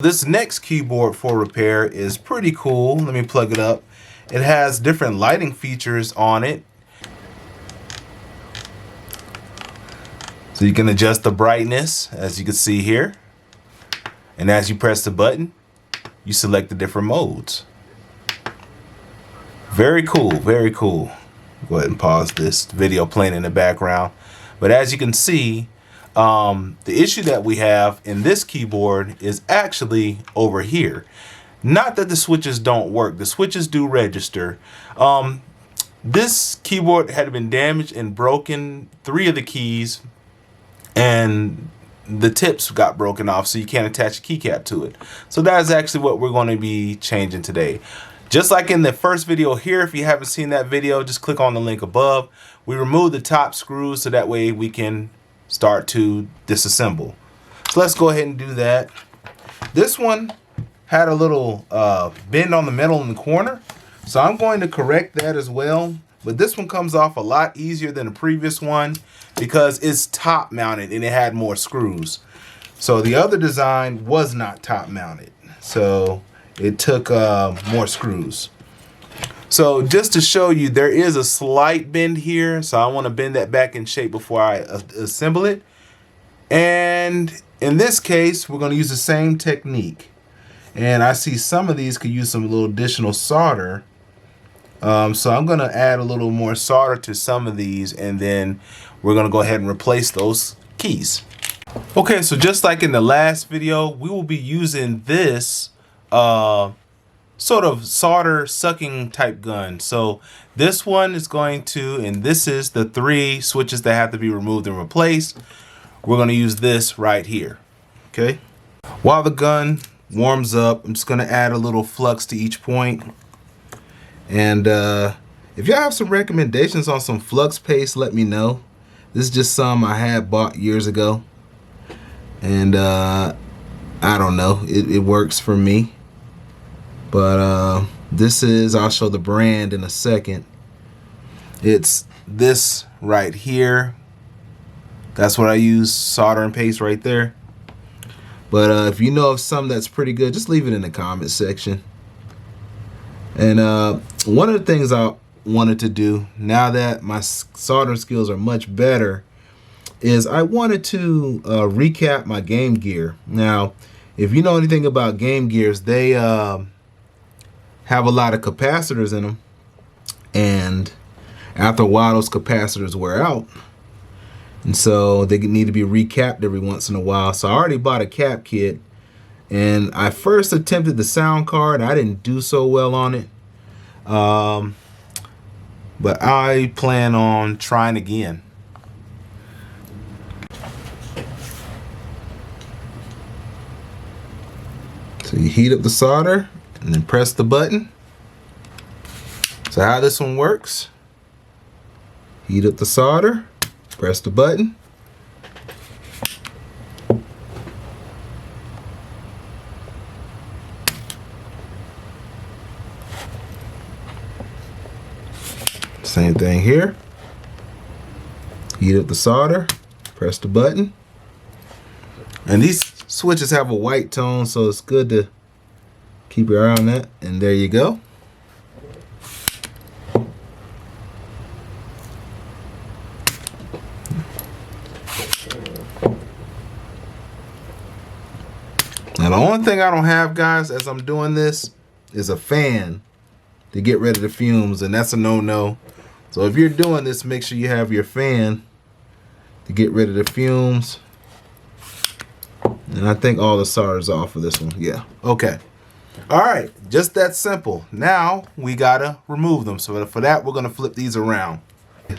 This next keyboard for repair is pretty cool. Let me plug it up. It has different lighting features on it. So you can adjust the brightness, as you can see here. And as you press the button, you select the different modes. Very cool, very cool. Go ahead and pause this video playing in the background. But as you can see, the issue that we have in this keyboard is actually over here. Not that the switches don't work. The switches do register. This keyboard had been damaged and broken, 3 of the keys, and the tips got broken off, so you can't attach a keycap to it. So that's actually what we're going to be changing today. Just like in the first video here, if you haven't seen that video, just click on the link above. We removed the top screws so that way we can start to disassemble. So let's go ahead and do that. This one had a little bend on the metal in the corner, so I'm going to correct that as well. But this one comes off a lot easier than the previous one because it's top mounted and it had more screws. So the other design was not top mounted, so it took more screws. So just to show you, there is a slight bend here, so I want to bend that back in shape before I assemble it. And in this case, we're going to use the same technique. And I see some of these could use some little additional solder. So I'm going to add a little more solder to some of these, and then we're going to go ahead and replace those keys. Okay, so just like in the last video, we will be using this sort of solder sucking type gun. So this one is going to, and this is the 3 switches that have to be removed and replaced. We're going to use this right here. Okay. While the gun warms up, I'm just going to add a little flux to each point. And if y'all have some recommendations on some flux paste, let me know. This is just some I had bought years ago. And I don't know, it works for me. But this is, I'll show the brand in a second. It's this right here. That's what I use, soldering paste right there. But if you know of some that's pretty good, just leave it in the comment section. And one of the things I wanted to do, now that my soldering skills are much better, is I wanted to recap my game gear. Now, if you know anything about game gears, they have a lot of capacitors in them, and after a while those capacitors wear out, and so they need to be recapped every once in a while. So I already bought a cap kit, and I first attempted the sound card. I didn't do so well on it, but I plan on trying again. So you heat up the solder and then press the button. So how this one works: heat up the solder, press the button, same thing here. Heat up the solder, press the button. And these switches have a white tone, so it's good to keep your eye on that. And there you go. Now the only thing I don't have, guys, as I'm doing this is a fan to get rid of the fumes, and that's a no-no. So if you're doing this, make sure you have your fan to get rid of the fumes. And I think all the solder's off for this one. Yeah. Okay. All right. Just that simple. Now we gotta remove them. So for that, we're gonna flip these around.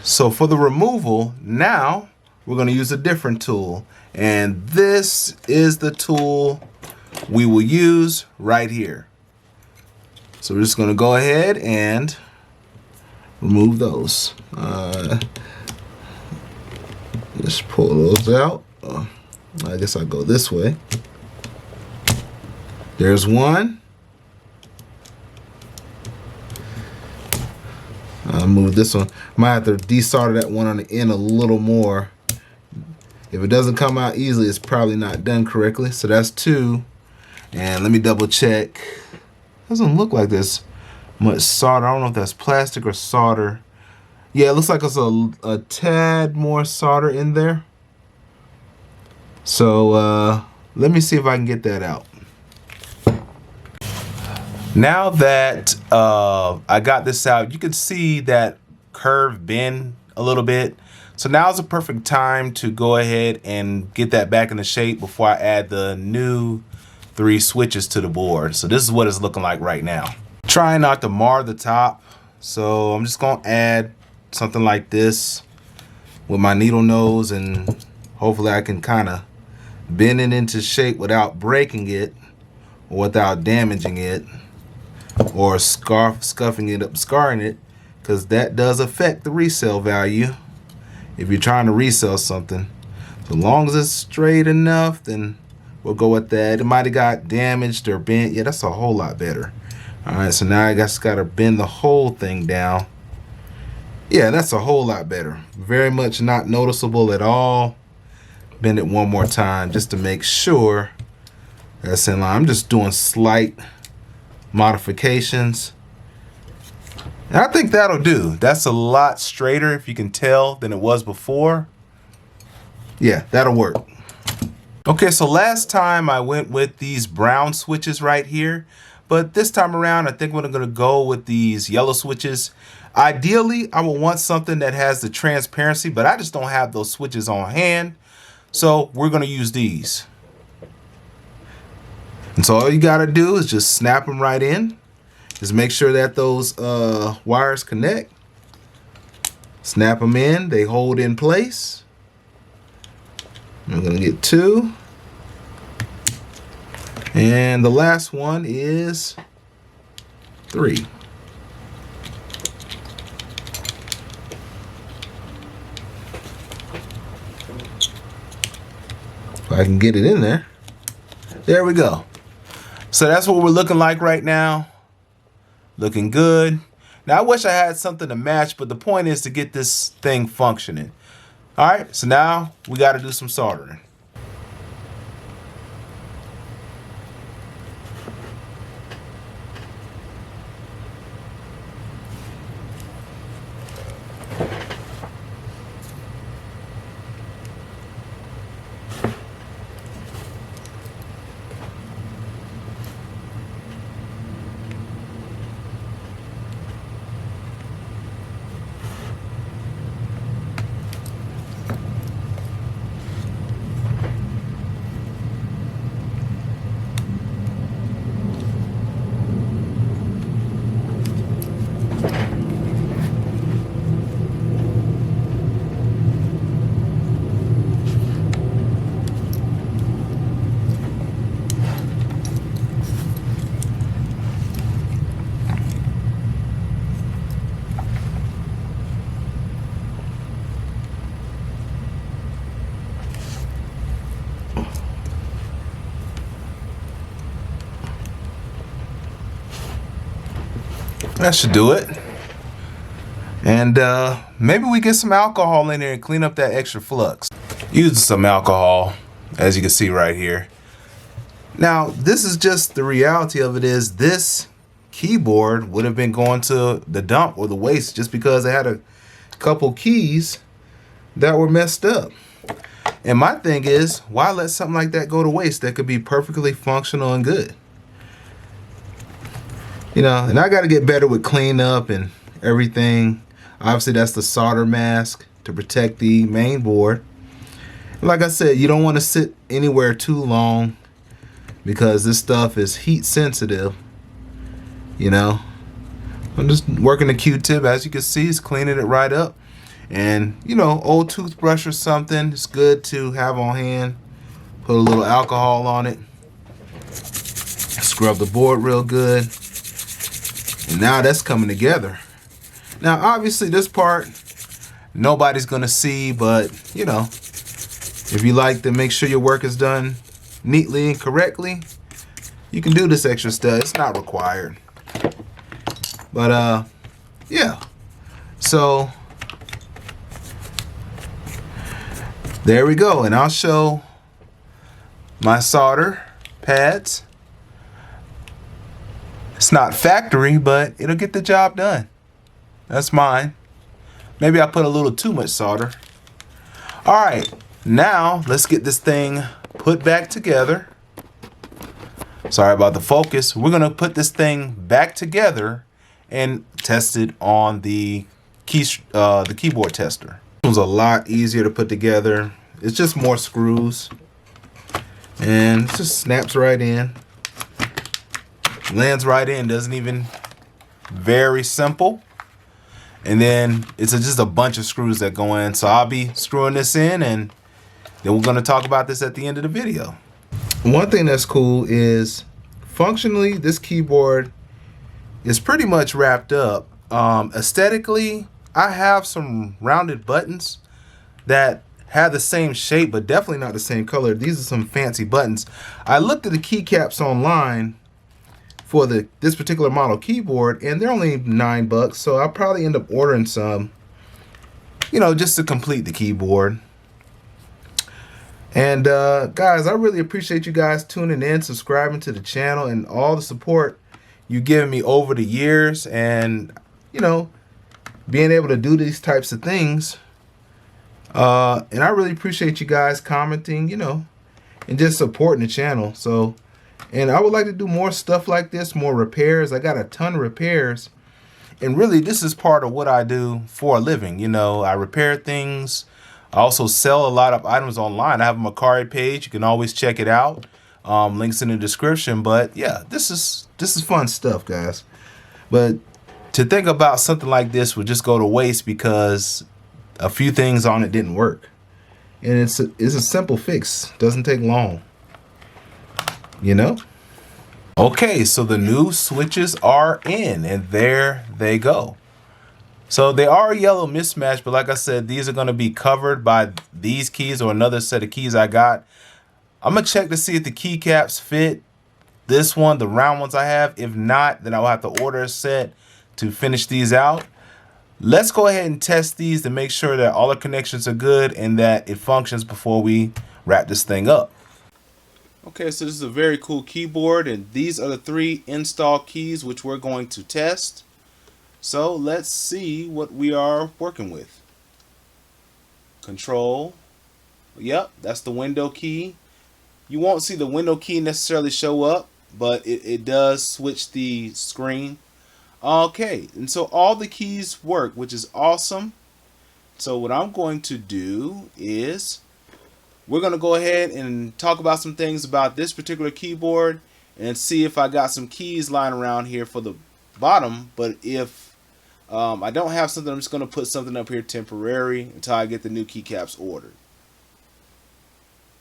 So for the removal, now we're gonna use a different tool. And this is the tool we will use right here. So we're just gonna go ahead and remove those. Let's pull those out. I guess I'll go this way. There's one. I'll move this one. Might have to desolder that one on the end a little more. If it doesn't come out easily, it's probably not done correctly. So that's 2. And let me double check. Doesn't look like there's much solder. I don't know if that's plastic or solder. Yeah, it looks like it's a tad more solder in there. So let me see if I can get that out. Now that I got this out, you can see that curve bend a little bit. So now is a perfect time to go ahead and get that back into shape before I add the new 3 switches to the board. So this is what it's looking like right now. Trying not to mar the top. So I'm just gonna add something like this with my needle nose, and hopefully I can kind of bend it into shape without breaking it or without damaging it or scuffing it up, scarring it, because that does affect the resale value if you're trying to resell something. So long as it's straight enough, then we'll go with that. It might have got damaged or bent. Yeah, that's a whole lot better. All right, so now I just got to bend the whole thing down. Yeah, that's a whole lot better. Very much not noticeable at all. Bend it one more time just to make sure that's in line. I'm just doing slight modifications. And I think that'll do. That's a lot straighter, if you can tell, than it was before. Yeah, that'll work. Okay, so last time I went with these brown switches right here, but this time around I think we're gonna go with these yellow switches. Ideally, I will want something that has the transparency, but I just don't have those switches on hand. So we're gonna use these. And so all you gotta do is just snap them right in. Just make sure that those wires connect. Snap them in, they hold in place. I'm gonna get 2. And the last one is 3. If I can get it in there. There we go. So that's what we're looking like right now. Looking good. Now I wish I had something to match, but the point is to get this thing functioning. All right, so now we got to do some soldering. That should do it. And maybe we get some alcohol in there and clean up that extra flux. Using some alcohol, as you can see right here. Now, this is just the reality of it is this keyboard would have been going to the dump or the waste just because it had a couple keys that were messed up. And my thing is, why let something like that go to waste that could be perfectly functional and good? You know, and I got to get better with cleanup and everything. Obviously, that's the solder mask to protect the main board. Like I said, you don't want to sit anywhere too long because this stuff is heat sensitive. You know, I'm just working the Q-tip. As you can see, it's cleaning it right up. And, you know, old toothbrush or something, it's good to have on hand. Put a little alcohol on it. Scrub the board real good. And now that's coming together. Now, obviously, this part, nobody's going to see, but, you know, if you like to make sure your work is done neatly and correctly, you can do this extra stuff. It's not required. But, yeah. So, there we go. And I'll show my solder pads It's not factory, but it'll get the job done. That's mine. Maybe I put a little too much solder. All right, now let's get this thing put back together. Sorry about the focus. We're gonna put this thing back together and test it on the keyboard tester. This one's a lot easier to put together. It's just more screws, and it just snaps right in. Lands right in. Doesn't even. Very simple. And then it's just a bunch of screws that go in. So I'll be screwing this in, and then we're going to talk about this at the end of the video. One thing that's cool is functionally this keyboard is pretty much wrapped up. Aesthetically, I have some rounded buttons that have the same shape but definitely not the same color. These are some fancy buttons. I looked at the keycaps online for this particular model keyboard, and they're only $9, so I'll probably end up ordering some, you know, just to complete the keyboard. And guys, I really appreciate you guys tuning in, subscribing to the channel, and all the support you've given me over the years, and you know, being able to do these types of things. And I really appreciate you guys commenting, you know, and just supporting the channel. So, and I would like to do more stuff like this, more repairs. I got a ton of repairs, and really this is part of what I do for a living. You know, I repair things. I also sell a lot of items online. I have a Mercari page. You can always check it out. Links in the description. But yeah, this is fun stuff, guys. But to think about something like this would just go to waste because a few things on it didn't work. And it's a simple fix. Doesn't take long. You know? Okay, so the new switches are in, and there they go. So they are yellow mismatch, but like I said, these are going to be covered by these keys or another set of keys I got. I'm going to check to see if the keycaps fit this one, the round ones I have. If not, then I'll have to order a set to finish these out. Let's go ahead and test these to make sure that all the connections are good and that it functions before we wrap this thing up. Okay, so this is a very cool keyboard, and these are the 3 install keys which we're going to test. So let's see what we are working with. Control. Yep, that's the window key. You won't see the window key necessarily show up, but it does switch the screen. Okay, and so all the keys work, which is awesome. So what I'm going to do is we're going to go ahead and talk about some things about this particular keyboard and see if I got some keys lying around here for the bottom. But if I don't have something, I'm just going to put something up here temporary until I get the new keycaps ordered.